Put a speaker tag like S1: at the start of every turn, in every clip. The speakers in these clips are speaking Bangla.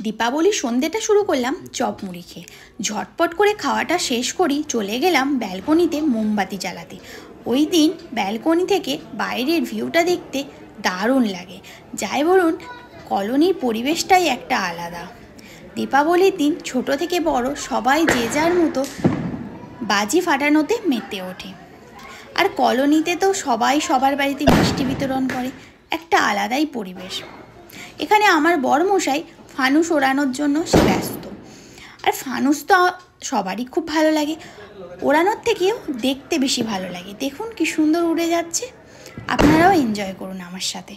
S1: দীপাবলির সন্ধ্যেটা শুরু করলাম চপ মুড়ি খেয়ে। ঝটপট করে খাওয়াটা শেষ করি চলে গেলাম ব্যালকনিতে মোমবাতি জ্বালাতে। ওই দিন ব্যালকনি থেকে বাইরের ভিউটা দেখতে দারুণ লাগে। যাই বলুন, কলোনির পরিবেশটাই একটা আলাদা। দীপাবলির দিন ছোট থেকে বড় সবাই যে যার মতো বাজি ফাটানোতে মেতে ওঠে। আর কলোনিতে তো সবাই সবার বাড়িতে মিষ্টি বিতরণ করে, একটা আলাদাই পরিবেশ। এখানে আমার বরমশাই ফানুস ওড়ানোর জন্য সে ব্যস্ত। আর ফানুস তো সবারই খুব ভালো লাগে, ওড়ানোর থেকেও দেখতে বেশি ভালো লাগে। দেখুন কি সুন্দর উড়ে যাচ্ছে। আপনারাও এনজয় করুন আমার সাথে।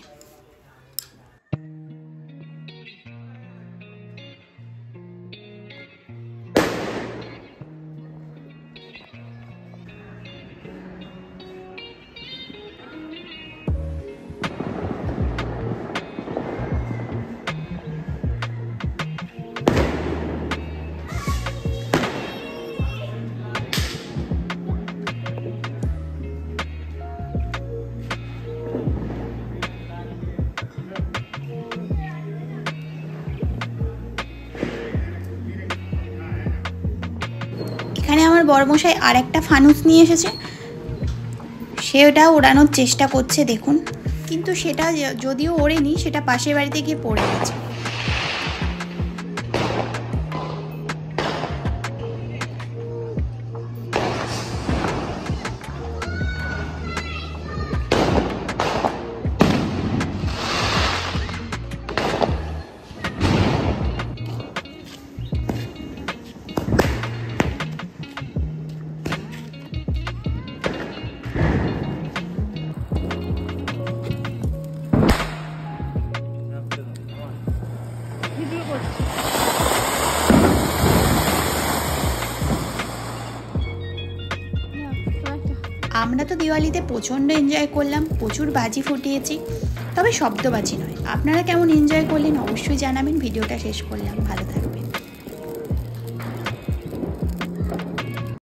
S1: এখানে আমার বরমশাই আর একটা ফানুস নিয়ে এসেছে, সেটা ওড়ানোর চেষ্টা করছে দেখুন। কিন্তু সেটা যদিও ওড়েনি, সেটা পাশের বাড়িতে গিয়ে পড়ে গেছে। আমরা তো দিওয়ালিতে প্রচণ্ড এনজয় করলাম, প্রচুর বাজি ফুটিয়েছি, তবে শব্দবাজি নয়। আপনারা কেমন এনজয় করলেন অবশ্যই জানাবেন। ভিডিওটা শেষ করলাম, ভালো থাকবেন।